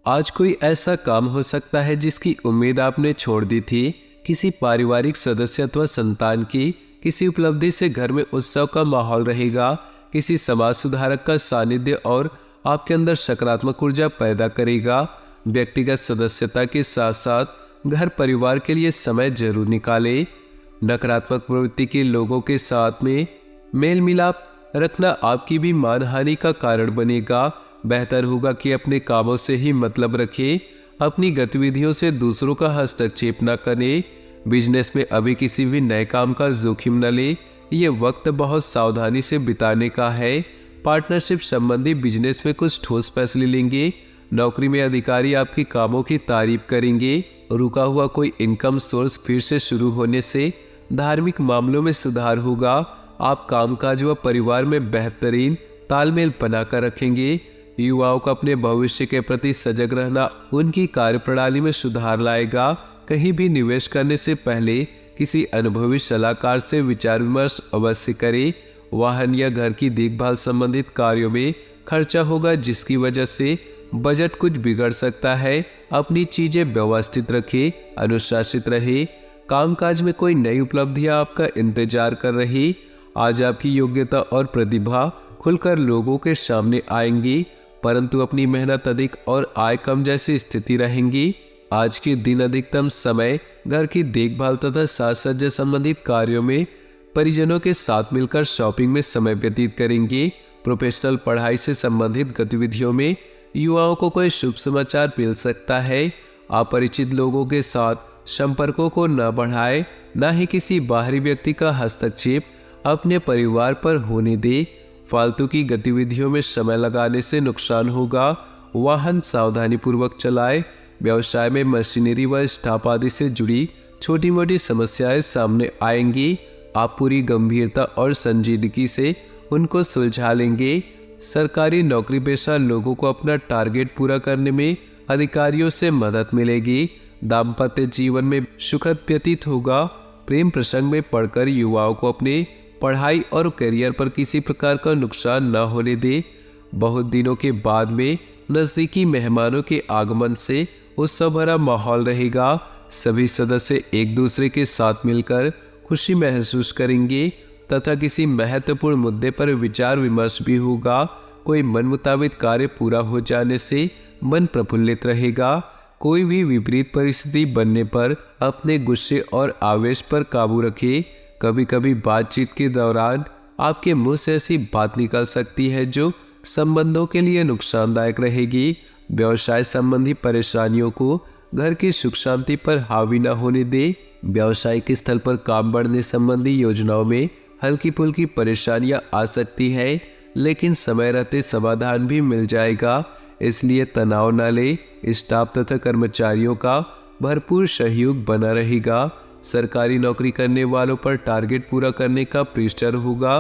आज कोई ऐसा काम हो सकता है जिसकी उम्मीद आपने छोड़ दी थी। किसी पारिवारिक सदस्य अथवा संतान की किसी उपलब्धि से घर में उत्सव का माहौल रहेगा। किसी समाज सुधारक का सानिध्य और आपके अंदर सकारात्मक ऊर्जा पैदा करेगा। व्यक्तिगत सदस्यता के साथ साथ घर परिवार के लिए समय जरूर निकालें। नकारात्मक प्रवृत्ति के लोगों के साथ में मेल मिलाप रखना आपकी भी मानहानि का कारण बनेगा। बेहतर होगा कि अपने कामों से ही मतलब रखें, अपनी गतिविधियों से दूसरों का हस्तक्षेप न करें। बिजनेस में अभी किसी भी नए काम का जोखिम न ले, ये वक्त बहुत सावधानी से बिताने का है। पार्टनरशिप संबंधी बिजनेस में कुछ ठोस फैसले लेंगे। नौकरी में अधिकारी आपकी कामों की तारीफ करेंगे। रुका हुआ कोई इनकम सोर्स फिर से शुरू होने से धार्मिक मामलों में सुधार होगा। आप कामकाज व परिवार में बेहतरीन तालमेल बनाकर रखेंगे। युवाओं को अपने भविष्य के प्रति सजग रहना उनकी कार्यप्रणाली में सुधार लाएगा। कहीं भी निवेश करने से पहले किसी अनुभवी सलाहकार से विचार विमर्श अवश्य करें। वाहन या घर की देखभाल संबंधित कार्यों में खर्चा होगा, जिसकी वजह से बजट कुछ बिगड़ सकता है। अपनी चीजें व्यवस्थित रखें, अनुशासित रहे। कामकाज में कोई नई उपलब्धियां आपका इंतजार कर रही। आज आपकी योग्यता और प्रतिभा खुलकर लोगों के सामने आएंगी, परंतु अपनी मेहनत अधिक और आय कम जैसी स्थिति रहेंगी। आज के दिन अधिकतम समय घर की देखभाल तथा साज सज्जा संबंधित कार्यों में परिजनों के साथ मिलकर शॉपिंग में समय व्यतीत करेंगे। प्रोफेशनल पढ़ाई से संबंधित गतिविधियों में युवाओं को कोई शुभ समाचार मिल सकता है। अपरिचित लोगों के साथ संपर्कों को न बढ़ाएं, न ही किसी बाहरी व्यक्ति का हस्तक्षेप अपने परिवार पर होने दे। फालतू की गतिविधियों में समय लगाने से नुकसान होगा। वाहन सावधानी पूर्वक चलाएं। व्यवसाय में मशीनरी व स्टाफ आदि से जुड़ी छोटी मोटी समस्याएं सामने आएंगी। आप पूरी गंभीरता और संजीदगी से उनको सुलझा लेंगे। सरकारी नौकरी पेशा लोगों को अपना टारगेट पूरा करने में अधिकारियों से मदद मिलेगी। दाम्पत्य जीवन में सुखद व्यतीत होगा। प्रेम प्रसंग में पढ़कर युवाओं को अपने पढ़ाई और करियर पर किसी प्रकार का नुकसान न होने दे। बहुत दिनों के बाद में नजदीकी मेहमानों के आगमन से उत्सव भरा माहौल रहेगा। सभी सदस्य एक दूसरे के साथ मिलकर खुशी महसूस करेंगे तथा किसी महत्वपूर्ण मुद्दे पर विचार विमर्श भी होगा। कोई मन मुताबिक कार्य पूरा हो जाने से मन प्रफुल्लित रहेगा। कोई भी विपरीत परिस्थिति बनने पर अपने गुस्से और आवेश पर काबू रखें। कभी कभी बातचीत के दौरान आपके मुंह से ऐसी बात निकल सकती है जो संबंधों के लिए नुकसानदायक रहेगी। व्यवसाय संबंधी परेशानियों को घर की सुख शांति पर हावी न होने दे। व्यावसायिक स्थल पर काम बढ़ने संबंधी योजनाओं में हल्की फुल्की परेशानियां आ सकती है, लेकिन समय रहते समाधान भी मिल जाएगा, इसलिए तनाव न ले। स्टाफ तथा कर्मचारियों का भरपूर सहयोग बना रहेगा। सरकारी नौकरी करने वालों पर टारगेट पूरा करने का प्रेशर होगा।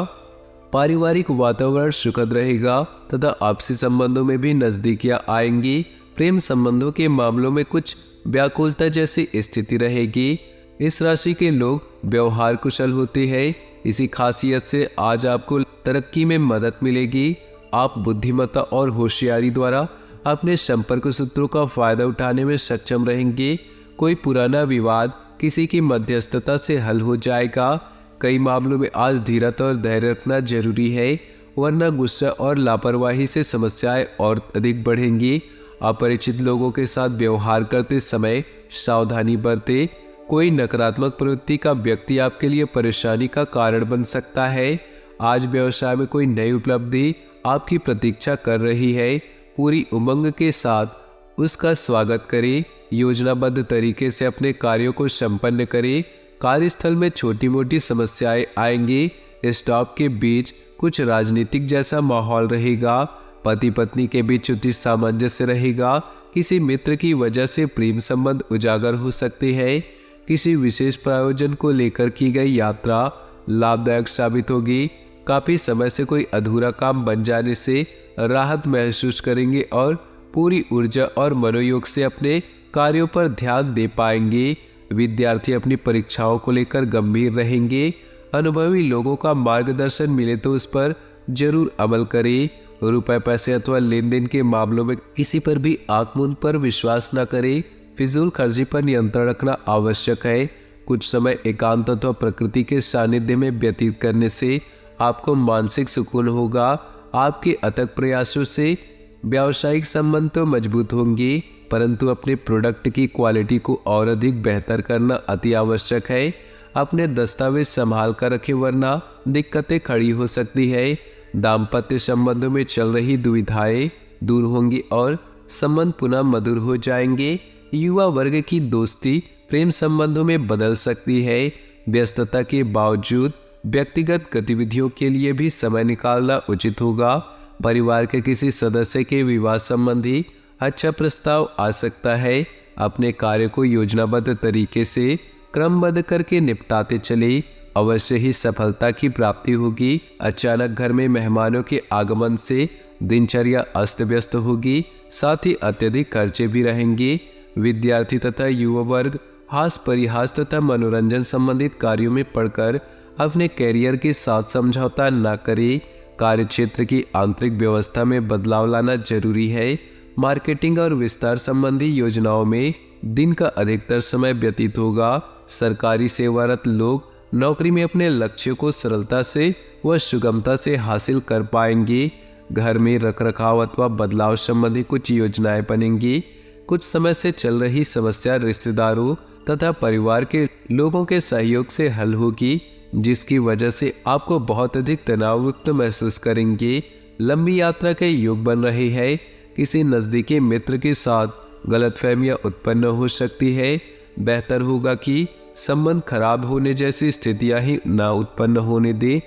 पारिवारिक वातावरण सुखद रहेगा तथा आपसी संबंधों में भी नजदीकियां आएंगी। प्रेम संबंधों के मामलों में कुछ व्याकुलता जैसी स्थिति रहेगी। इस राशि के लोग व्यवहार कुशल होते हैं। इसी खासियत से आज आपको तरक्की में मदद मिलेगी। आप बुद्धिमत्ता और होशियारी द्वारा अपने संपर्क सूत्रों का फायदा उठाने में सक्षम रहेंगे। कोई पुराना विवाद किसी की मध्यस्थता से हल हो जाएगा। कई मामलों में आज धीरज और धैर्य रखना जरूरी है, वरना गुस्सा और लापरवाही से समस्याएं और अधिक बढ़ेंगी। अपरिचित लोगों के साथ व्यवहार करते समय सावधानी बरतें। कोई नकारात्मक प्रवृत्ति का व्यक्ति आपके लिए परेशानी का कारण बन सकता है। आज व्यवसाय में कोई नई उपलब्धि आपकी प्रतीक्षा कर रही है। पूरी उमंग के साथ उसका स्वागत करें। योजनाबद्ध तरीके से अपने कार्यों को संपन्न करें। कार्यस्थल में छोटी मोटी समस्याएं आएंगी। स्टाफ के बीच कुछ राजनीतिक जैसा माहौल रहेगा। पति पत्नी के बीच उचित सामंजस्य रहेगा। किसी मित्र की वजह से प्रेम संबंध उजागर हो सकते हैं। किसी विशेष प्रयोजन को लेकर की गई यात्रा लाभदायक साबित होगी। काफी समय से कोई अधूरा काम बन जाने से राहत महसूस करेंगे और पूरी ऊर्जा और मनोयोग से अपने कार्यों पर ध्यान दे पाएंगे। विद्यार्थी अपनी परीक्षाओं को लेकर गंभीर रहेंगे। अनुभवी लोगों का मार्गदर्शन मिले तो उस पर जरूर अमल करें। रुपए पैसे अथवा लेन देन के मामलों में किसी पर भी आंख मूंद पर विश्वास न करें। फिजूल खर्ची पर नियंत्रण रखना आवश्यक है। कुछ समय एकांत अथवा प्रकृति के सानिध्य में व्यतीत करने से आपको मानसिक सुकून होगा। आपके अथक प्रयासों से व्यावसायिक संबंध तो मजबूत होंगे, परंतु अपने प्रोडक्ट की क्वालिटी को और अधिक बेहतर करना अति आवश्यक है। अपने दस्तावेज संभाल कर रखें, वरना दिक्कतें खड़ी हो सकती है। दाम्पत्य संबंधों में चल रही दुविधाएं दूर होंगी और संबंध पुनः मधुर हो जाएंगे। युवा वर्ग की दोस्ती प्रेम संबंधों में बदल सकती है। व्यस्तता के बावजूद व्यक्तिगत गतिविधियों के लिए भी समय निकालना उचित होगा। परिवार के किसी सदस्य के विवाह संबंधी अच्छा प्रस्ताव आ सकता है। अपने कार्य को योजनाबद्ध तरीके से क्रमबद्ध करके निपटाते चले, अवश्य ही सफलता की प्राप्ति होगी। अचानक घर में मेहमानों के आगमन से दिनचर्या अस्त व्यस्त होगी, साथ ही अत्यधिक खर्चे भी रहेंगे। विद्यार्थी तथा युवा वर्ग हास परिहास तथा मनोरंजन संबंधित कार्यों में पड़कर अपने कैरियर के साथ समझौता न करें। कार्यक्षेत्र की आंतरिक व्यवस्था में बदलाव लाना जरूरी है। मार्केटिंग और विस्तार संबंधी योजनाओं में दिन का अधिकतर समय व्यतीत होगा। सरकारी सेवारत लोग नौकरी में अपने लक्ष्य को सरलता से व सुगमता से हासिल कर पाएंगे। घर में रखरखाव अथवा बदलाव संबंधी कुछ योजनाएं बनेंगी। कुछ समय से चल रही समस्या रिश्तेदारों तथा परिवार के लोगों के सहयोग से हल होगी, जिसकी वजह से आपको बहुत अधिक तनावयुक्त महसूस करेंगे। लंबी यात्रा के योग बन रही है। किसी नज़दीकी मित्र के साथ गलतफहमियां उत्पन्न हो सकती है। बेहतर होगा कि संबंध खराब होने जैसी स्थितियां ही ना उत्पन्न होने दे।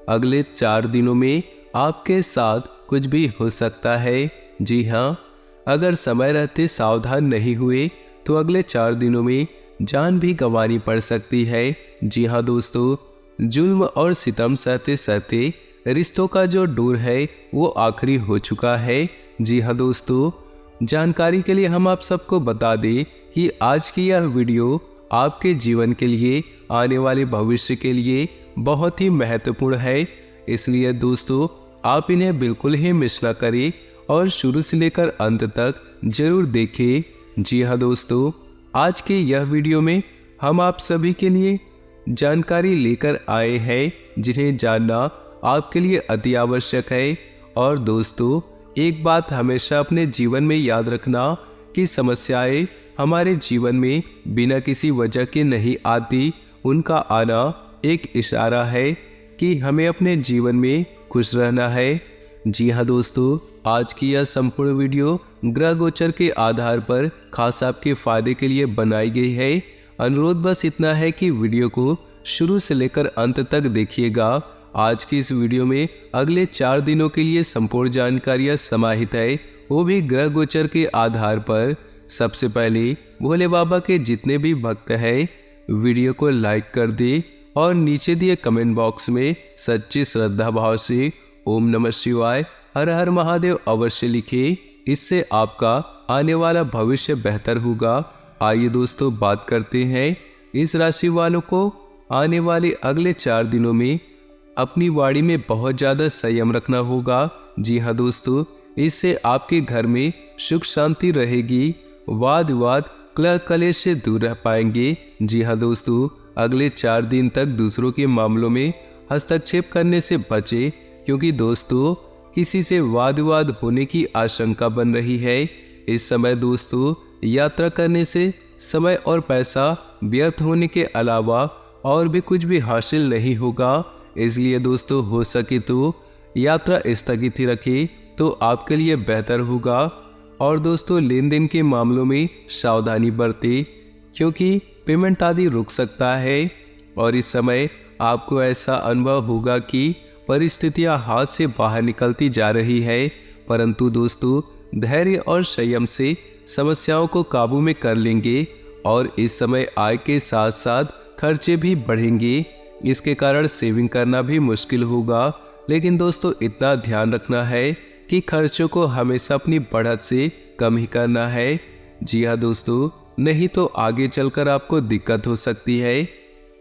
अगले 4 दिनों में आपके साथ कुछ भी हो सकता है। जी हाँ, अगर समय रहते सावधान नहीं हुए तो अगले 4 दिनों में जान भी गंवानी पड़ सकती है। जी हाँ दोस्तों, जुल्म और सितम सहते सहते रिश्तों का जो डोर है वो आखिरी हो चुका है। जी हाँ दोस्तों, जानकारी के लिए हम आप सबको बता दें कि आज की यह वीडियो आपके जीवन के लिए, आने वाले भविष्य के लिए बहुत ही महत्वपूर्ण है। इसलिए दोस्तों, आप इन्हें बिल्कुल ही मिस ना करें और शुरू से लेकर अंत तक जरूर देखें। जी हाँ दोस्तों, आज के यह वीडियो में हम आप सभी के लिए जानकारी लेकर आए हैं जिन्हें जानना आपके लिए अति आवश्यक है। और दोस्तों, एक बात हमेशा अपने जीवन में याद रखना कि समस्याएं हमारे जीवन में बिना किसी वजह के नहीं आती। उनका आना एक इशारा है कि हमें अपने जीवन में खुश रहना है। जी हाँ दोस्तों, आज की यह संपूर्ण वीडियो ग्रह गोचर के आधार पर खास आपके फायदे के लिए बनाई गई है। अनुरोध बस इतना है कि वीडियो को शुरू से लेकर अंत तक देखिएगा। आज की इस वीडियो में अगले 4 दिनों के लिए संपूर्ण जानकारियाँ समाहित है, वो भी ग्रह गोचर के आधार पर। सबसे पहले भोले बाबा के जितने भी भक्त हैं वीडियो को लाइक कर दे और नीचे दिए कमेंट बॉक्स में सच्ची श्रद्धा भाव से ओम नमः शिवाय, हर हर महादेव अवश्य लिखे। इससे आपका आने वाला भविष्य बेहतर होगा। आइए दोस्तों, बात करते हैं इस राशि वालों को आने वाले अगले 4 दिनों में अपनी वाणी में बहुत ज़्यादा संयम रखना होगा। जी हाँ दोस्तों, इससे आपके घर में सुख शांति रहेगी। वाद विवाद कलह कलेश से दूर रह पाएंगे। जी हाँ दोस्तों, अगले 4 दिन तक दूसरों के मामलों में हस्तक्षेप करने से बचें, क्योंकि दोस्तों किसी से वाद विवाद होने की आशंका बन रही है। इस समय दोस्तों यात्रा करने से समय और पैसा व्यर्थ होने के अलावा और भी कुछ भी हासिल नहीं होगा। इसलिए दोस्तों, हो सके तो यात्रा स्थगित ही रखें तो आपके लिए बेहतर होगा। और दोस्तों, लेन देन के मामलों में सावधानी बरतें, क्योंकि पेमेंट आदि रुक सकता है। और इस समय आपको ऐसा अनुभव होगा कि परिस्थितियां हाथ से बाहर निकलती जा रही है, परंतु दोस्तों धैर्य और संयम से समस्याओं को काबू में कर लेंगे। और इस समय आय के साथ साथ खर्चे भी बढ़ेंगे। इसके कारण सेविंग करना भी मुश्किल होगा। लेकिन दोस्तों, इतना ध्यान रखना है कि खर्चों को हमेशा अपनी बढ़त से कम ही करना है। जी हाँ दोस्तों, नहीं तो आगे चलकर आपको दिक्कत हो सकती है।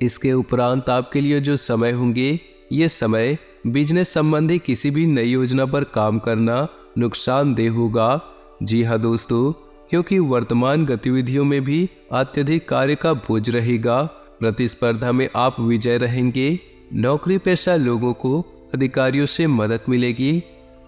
इसके उपरांत आपके लिए जो समय होंगे, ये समय बिजनेस संबंधी किसी भी नई योजना पर काम करना नुकसानदेह होगा। जी हाँ दोस्तों, क्योंकि वर्तमान गतिविधियों में भी अत्यधिक कार्य का बोझ रहेगा। प्रतिस्पर्धा में आप विजय रहेंगे। नौकरी पेशा लोगों को अधिकारियों से मदद मिलेगी,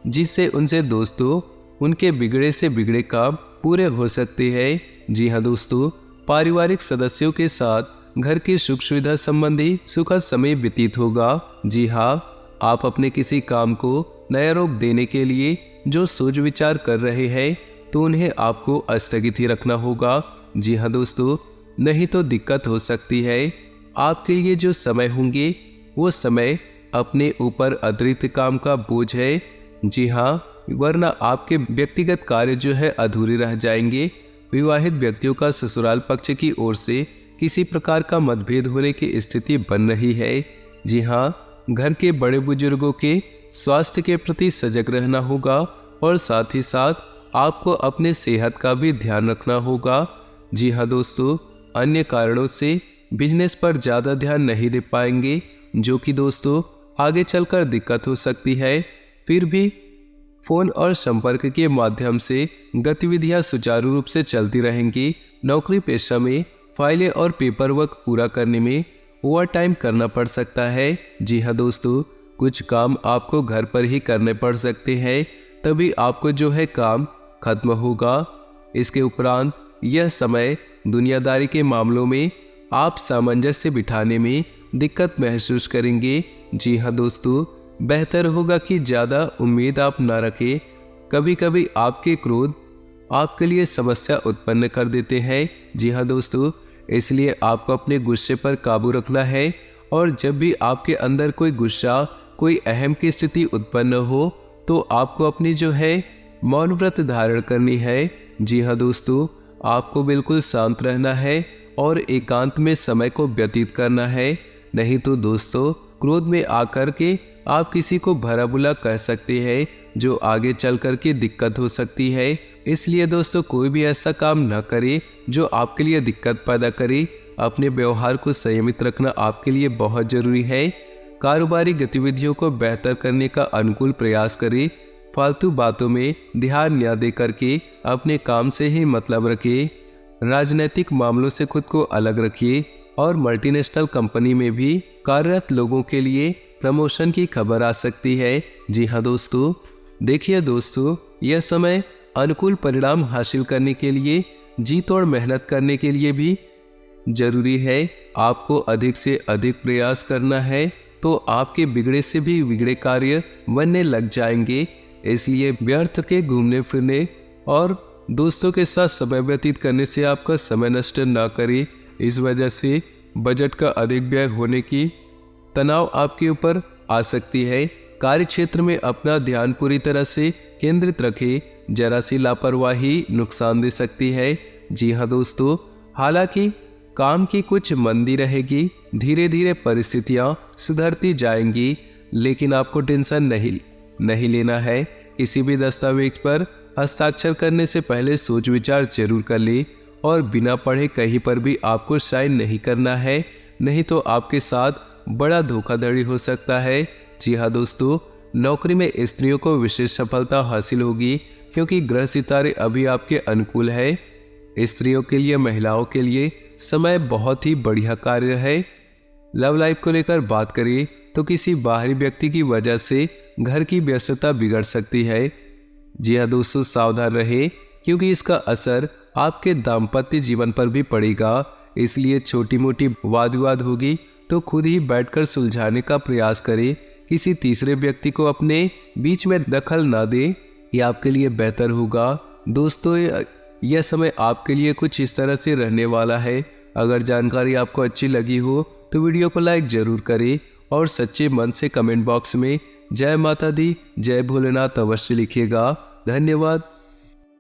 जिससे उनसे दोस्तों उनके बिगड़े से बिगड़े काम पूरे हो सकते हैं। जी हाँ दोस्तों, पारिवारिक सदस्यों के साथ घर की सुख सुविधा संबंधी सुखद समय व्यतीत होगा। जी हाँ, आप अपने किसी काम को नया रूप देने के लिए जो सोच विचार कर रहे हैं तो उन्हें आपको स्थगित ही रखना होगा। जी हाँ दोस्तों, नहीं तो दिक्कत हो सकती है। आपके लिए जो समय होंगे वो समय अपने ऊपर अतिरिक्त काम का बोझ है। जी हाँ, वरना आपके व्यक्तिगत कार्य जो है अधूरे रह जाएंगे। विवाहित व्यक्तियों का ससुराल पक्ष की ओर से किसी प्रकार का मतभेद होने की स्थिति बन रही है। जी हाँ, घर के बड़े बुजुर्गों के स्वास्थ्य के प्रति सजग रहना होगा और साथ ही साथ आपको अपने सेहत का भी ध्यान रखना होगा। जी हाँ दोस्तों, अन्य कारणों से बिजनेस पर ज़्यादा ध्यान नहीं दे पाएंगे, जो कि दोस्तों आगे चलकर दिक्कत हो सकती है। फिर भी फोन और संपर्क के माध्यम से गतिविधियां सुचारू रूप से चलती रहेंगी। नौकरी पेशा में फाइलें और पेपर वर्क पूरा करने में ओवर टाइम करना पड़ सकता है। जी हाँ दोस्तों, कुछ काम आपको घर पर ही करने पड़ सकते हैं, तभी आपको जो है काम खत्म होगा। इसके उपरांत यह समय दुनियादारी के मामलों में आप सामंजस्य बिठाने में दिक्कत महसूस करेंगे। जी हाँ दोस्तों, बेहतर होगा कि ज़्यादा उम्मीद आप ना रखें। कभी कभी आपके क्रोध आपके लिए समस्या उत्पन्न कर देते हैं। जी हाँ दोस्तों, इसलिए आपको अपने गुस्से पर काबू रखना है और जब भी आपके अंदर कोई गुस्सा, कोई अहम की स्थिति उत्पन्न हो तो आपको अपनी जो है मौन व्रत धारण करनी है। जी हाँ दोस्तों, आपको बिल्कुल शांत रहना है और एकांत में समय को व्यतीत करना है। नहीं तो दोस्तों क्रोध में आकर के आप किसी को भला बुरा कह सकते हैं, जो आगे चल कर के दिक्कत हो सकती है। इसलिए दोस्तों कोई भी ऐसा काम न करे जो आपके लिए दिक्कत पैदा करे। अपने व्यवहार को संयमित रखना आपके लिए बहुत जरूरी है। कारोबारी गतिविधियों को बेहतर करने का अनुकूल प्रयास करें। फालतू बातों में ध्यान न दे करके अपने काम से ही मतलब रखिए। राजनीतिक मामलों से खुद को अलग रखिए और मल्टीनेशनल कंपनी में भी कार्यरत लोगों के लिए प्रमोशन की खबर आ सकती है। जी हाँ दोस्तों, देखिए दोस्तों, यह समय अनुकूल परिणाम हासिल करने के लिए जी तोड़ मेहनत करने के लिए भी जरूरी है। आपको अधिक से अधिक प्रयास करना है तो आपके बिगड़े से भी बिगड़े कार्य बनने लग जाएंगे। इसलिए व्यर्थ के घूमने फिरने और दोस्तों के साथ समय व्यतीत करने से आपका समय नष्ट ना करें। इस वजह से बजट का अधिक व्यय होने की तनाव आपके ऊपर आ सकती है। कार्य क्षेत्र में अपना ध्यान पूरी तरह से केंद्रित रखें। जरा सी लापरवाही नुकसान दे सकती है। जी हाँ दोस्तों, हालांकि काम की कुछ मंदी रहेगी, धीरे धीरे परिस्थितियां सुधरती जाएंगी, लेकिन आपको टेंशन नहीं लेना है। किसी भी दस्तावेज पर हस्ताक्षर करने से पहले सोच विचार जरूर कर ले और बिना पढ़े कहीं पर भी आपको साइन नहीं करना है, नहीं तो आपके साथ बड़ा धोखाधड़ी हो सकता है। जी हाँ दोस्तों, नौकरी में स्त्रियों को विशेष सफलता हासिल होगी क्योंकि ग्रह सितारे अभी आपके अनुकूल है। स्त्रियों के लिए, महिलाओं के लिए समय बहुत ही बढ़िया कार्य है। लव लाइफ को लेकर बात करें तो किसी बाहरी व्यक्ति की वजह से घर की व्यस्तता बिगड़ सकती है। जी हाँ दोस्तों, सावधान रहे क्योंकि इसका असर आपके दाम्पत्य जीवन पर भी पड़ेगा। इसलिए छोटी मोटी वाद विवाद होगी तो खुद ही बैठकर सुलझाने का प्रयास करें। किसी तीसरे व्यक्ति को अपने बीच में दखल ना दे, ये आपके लिए बेहतर होगा। दोस्तों यह समय आपके लिए कुछ इस तरह से रहने वाला है। अगर जानकारी आपको अच्छी लगी हो तो वीडियो को लाइक जरूर करें और सच्चे मन से कमेंट बॉक्स में जय माता दी, जय भोलेनाथ अवश्य लिखिएगा। धन्यवाद।